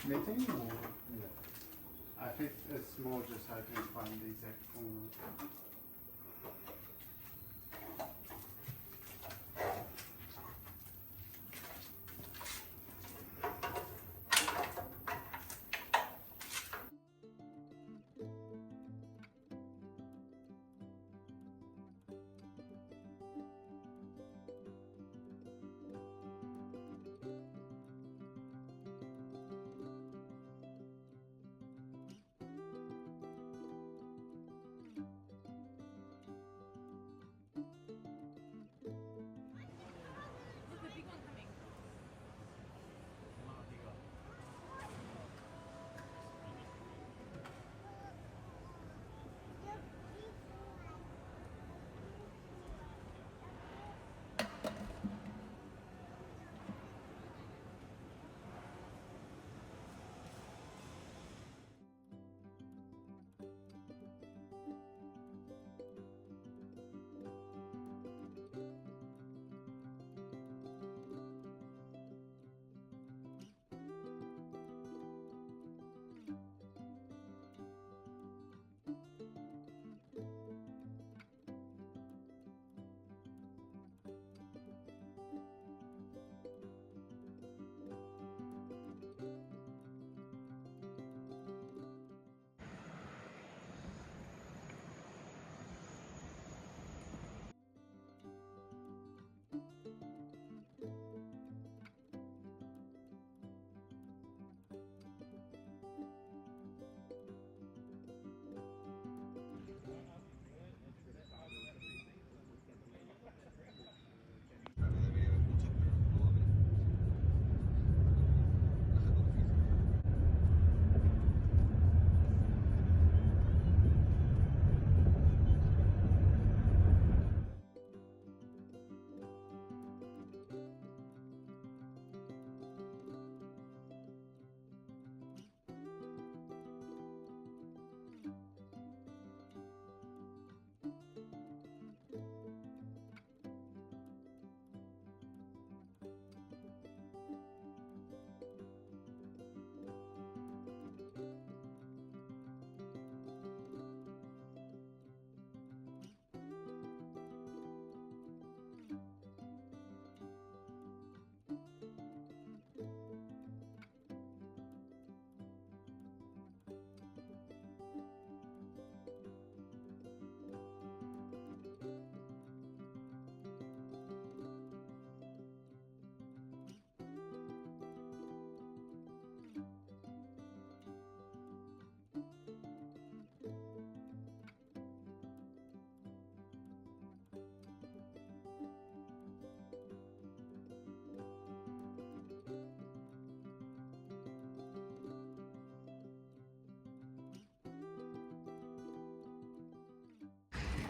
knitting or? Yeah. I think it's more just hoping to find the exact form.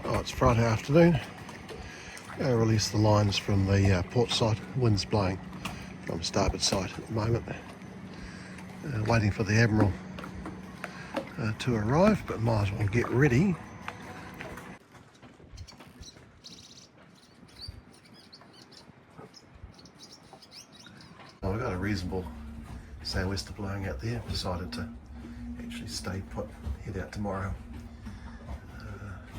Oh, it's Friday afternoon. I release the lines from the port side. Wind's blowing from starboard side at the moment. Waiting for the Admiral to arrive, but might as well get ready. Well, we've got a reasonable sou'wester blowing out there. Decided to actually stay put, head out tomorrow.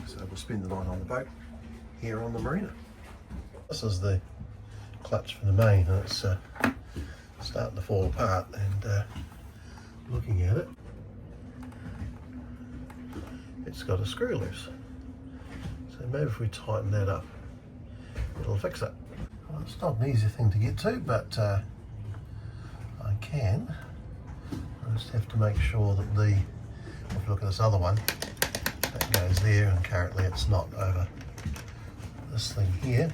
So we'll spend the night on the boat here on the marina. This is the clutch for the main, and it's starting to fall apart, and looking at it, it's got a screw loose. So maybe if we tighten that up, it'll fix it. Well, it's not an easy thing to get to, but I can. I just have to make sure that if you look at this other one, that goes there, and currently it's not over this thing here.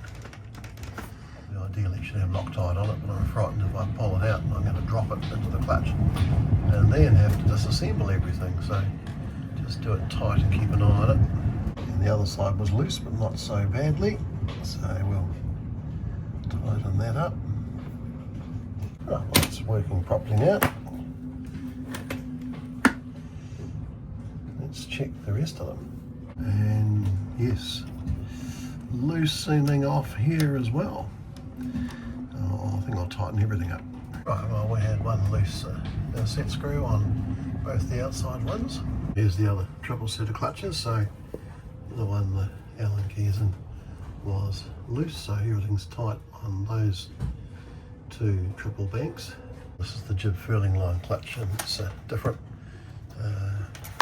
Ideally it should have Loctite on it, but I'm frightened if I pull it out and I'm going to drop it into the clutch and then have to disassemble everything. So just do it tight and keep an eye on it. And the other side was loose, but not so badly, so we'll tighten that up. Right, well, it's working properly now. Let's check the rest of them. And yes, loosening off here as well. I think I'll tighten everything up. Right, well, we had one loose set screw on both the outside ones. Here's the other triple set of clutches, so the one the Allen keys in was loose, so everything's tight on those two triple banks. This is the jib furling line clutch, and it's different.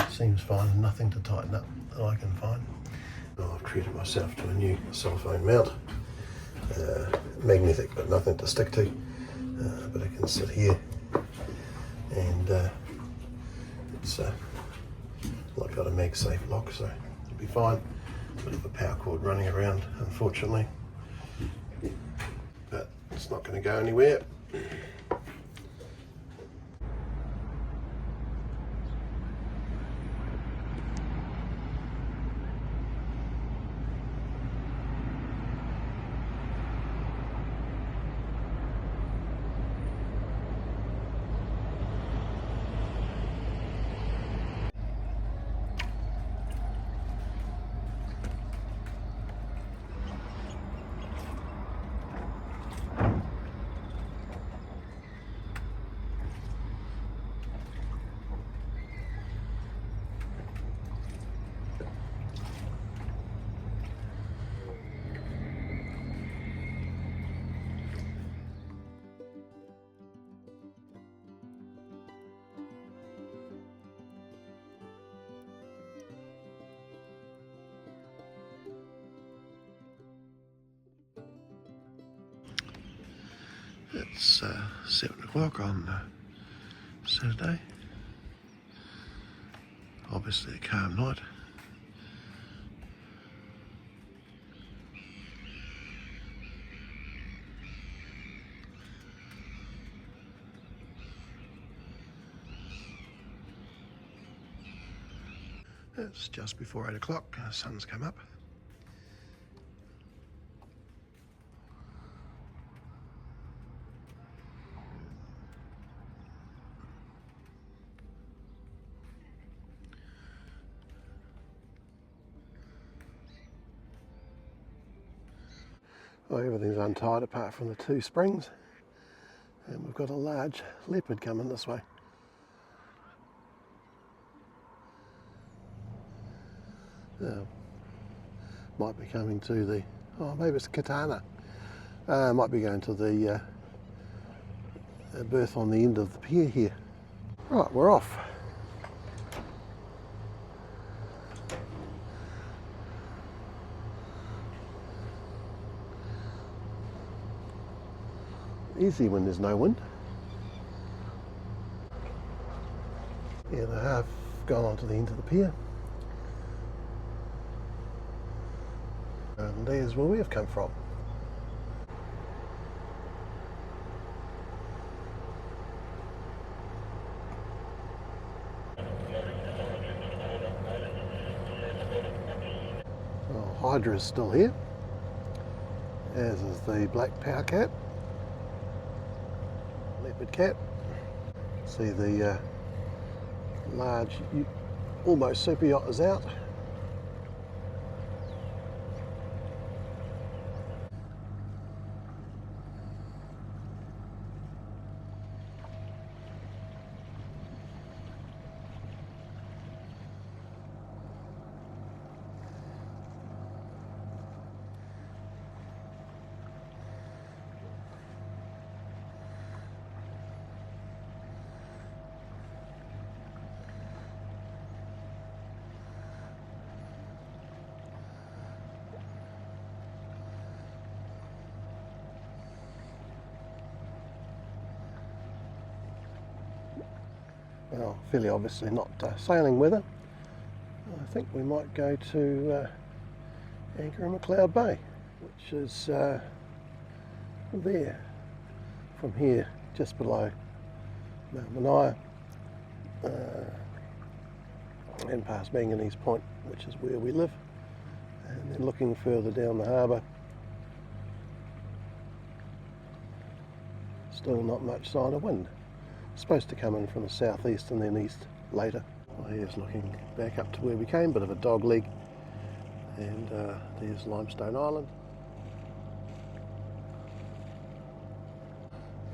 Seems fine, and nothing to tighten up that I can find. I've treated myself to a new cell phone mount. Magnetic, but nothing to stick to. But it can sit here, and it's not got a MagSafe lock, so it'll be fine. Bit of a power cord running around, unfortunately, but it's not going to go anywhere. It's 7 o'clock on Saturday. Obviously a calm night. It's just before 8 o'clock, the sun's come up. Well, everything's untied apart from the two springs, and we've got a large leopard coming this way. Might be coming to the, oh maybe it's a katana, might be going to the berth on the end of the pier here. Right, we're off. Easy when there's no wind. Yeah, they have gone on to the end of the pier. And there's where we have come from. Well, Hydra's still here, as is the black power cat. Leopard cat. See the large, almost super yacht is out. Well, fairly obviously not sailing weather. I think we might go to anchor in McLeod Bay, which is there from here, just below Mount Mania, and past Manganese Point, which is where we live, and then looking further down the harbour. Still not much sign of wind. Supposed to come in from the southeast and then east later. Well, here's looking back up to where we came, bit of a dog leg, and there's Limestone Island.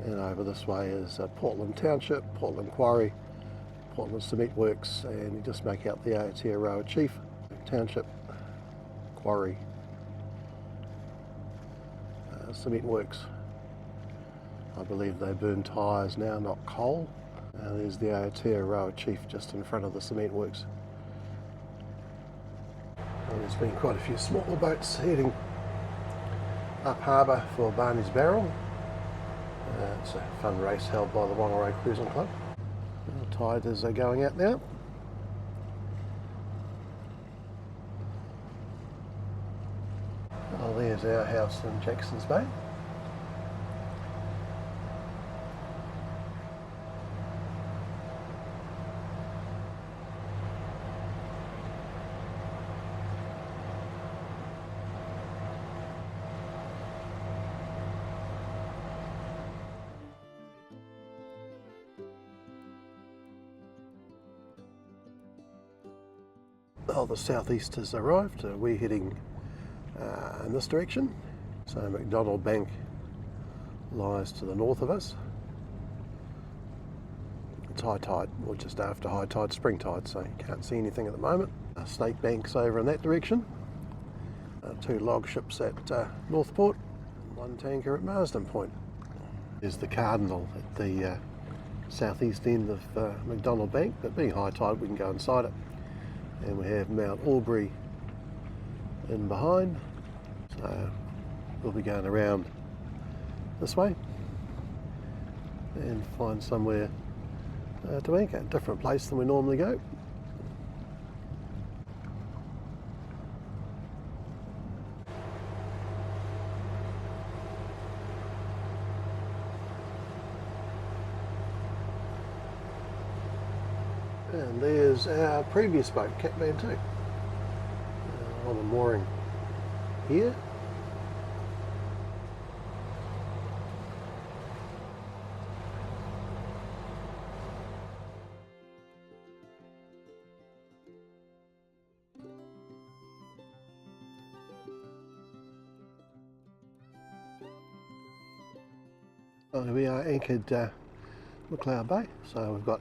And over this way is Portland Township, Portland Quarry, Portland Cement Works, and you just make out the Aotearoa Chief, Township, Quarry, Cement Works. I believe they burn tyres now, not coal. There's the Aotearoa Chief just in front of the cement works. And there's been quite a few smaller boats heading up harbour for Barney's Barrel. It's a fun race held by the Whangarei Cruising Club. The tide is going out now. Oh, there's our house in Jackson's Bay. Oh, the southeast has arrived. We're heading in this direction. So McDonald Bank lies to the north of us. It's high tide, or just after high tide, spring tide, so you can't see anything at the moment. Snake Bank's over in that direction. 2 log ships at Northport, 1 tanker at Marsden Point. There's the Cardinal at the southeast end of McDonald Bank, but being high tide we can go inside it. And we have Mount Albury in behind, so we'll be going around this way and find somewhere to anchor, a different place than we normally go. And there's our previous boat, Catamaran 2, on a mooring here. Well, we are anchored McLeod Bay, so we've got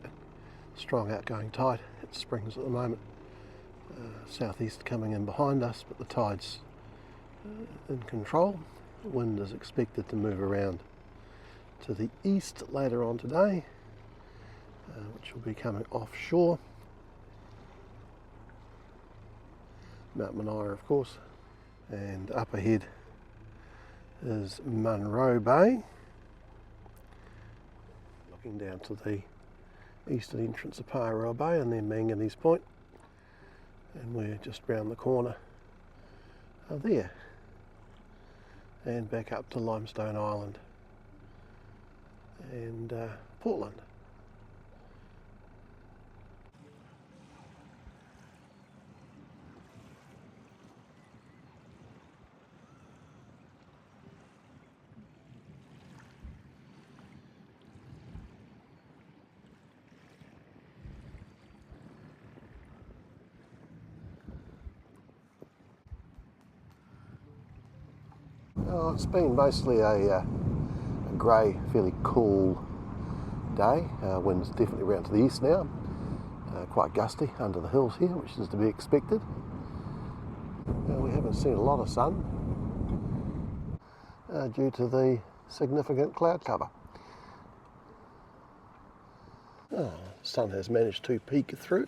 strong outgoing tide. It springs at the moment, southeast coming in behind us, but the tide's in control. The wind is expected to move around to the east later on today, which will be coming offshore. Mount Mallorca, of course, and up ahead is Whangarei Bay, looking down to the eastern entrance of Whangarei Bay and then Manganese Point, and we're just round the corner there and back up to Limestone Island and Portland. Oh, it's been mostly a grey, fairly cool day. Wind's definitely around to the east now. Quite gusty under the hills here, which is to be expected. We haven't seen a lot of sun due to the significant cloud cover. The sun has managed to peek through.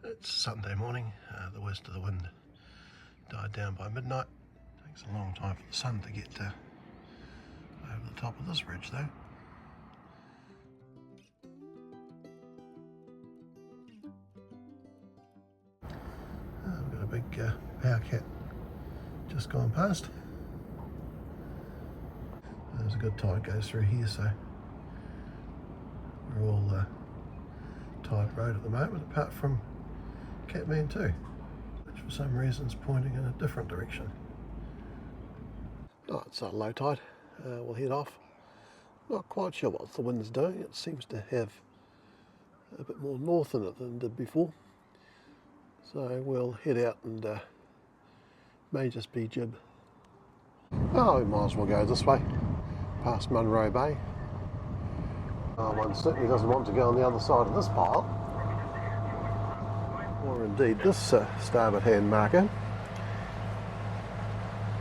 It's Sunday morning. The worst of the wind died down by midnight. Takes a long time for the sun to get over the top of this ridge though. We've got a big power cat just gone past. There's a good tide goes through here, so we're all tide road at the moment, apart from Catamaran 2, which for some reason is pointing in a different direction. Oh, it's low tide. We'll head off Not quite sure what the wind's doing. It seems to have a bit more north in it than it did before. So we'll head out and may just be jib. Oh, we might as well go this way, past Whangarei Bay. One certainly doesn't want to go on the other side of this pile, or indeed this starboard hand marker.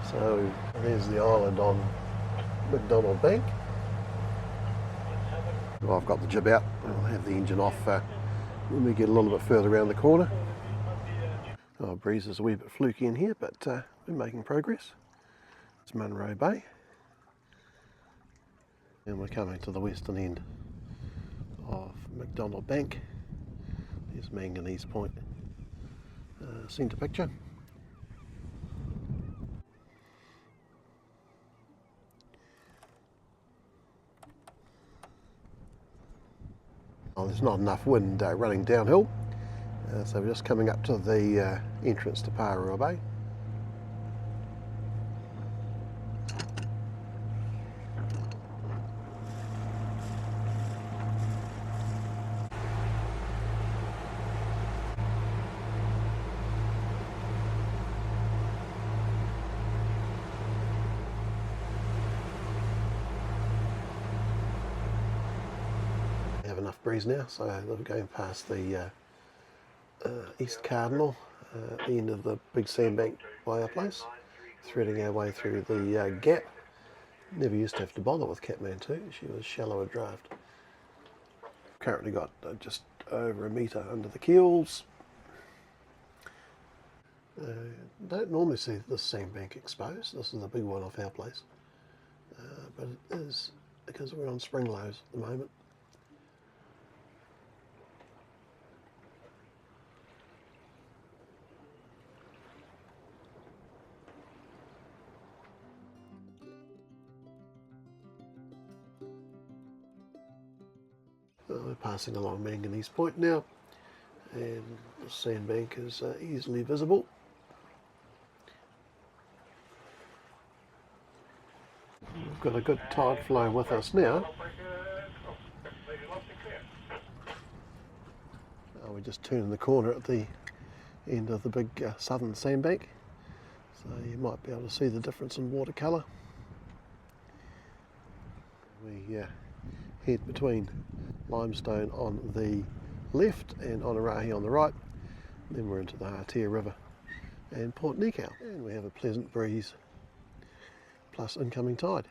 So there's the island on McDonald Bank. Well, I've got the jib out. I'll have the engine off when we get a little bit further around the corner. Oh, breeze is a wee bit fluky in here, but we're making progress. It's Whangarei Bay. And we're coming to the western end of McDonald Bank. There's Manganese Point. Centre picture. Well, there's not enough wind running downhill, so we're just coming up to the entrance to Whangarei Bay. Have enough breeze now, so we're going past the East Cardinal, the end of the big sandbank by our place, threading our way through the gap. Never used to have to bother with Kathmandu, she was shallower draft. Currently got just over a metre under the keels. Don't normally see this sandbank exposed. This is the big one off our place, but it is because we're on spring lows at the moment. We're passing along Manganese Point now, and the sandbank is easily visible. We've got a good tide flow with us now. We're just turning the corner at the end of the big southern sandbank, so you might be able to see the difference in watercolour. We head between limestone on the left and Whangarei on the right. Then we're into the Hatea River and Port Nikau, and we have a pleasant breeze plus incoming tide.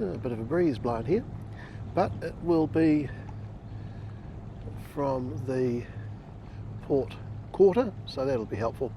A bit of a breeze blowing here, but it will be from the port quarter, so that'll be helpful.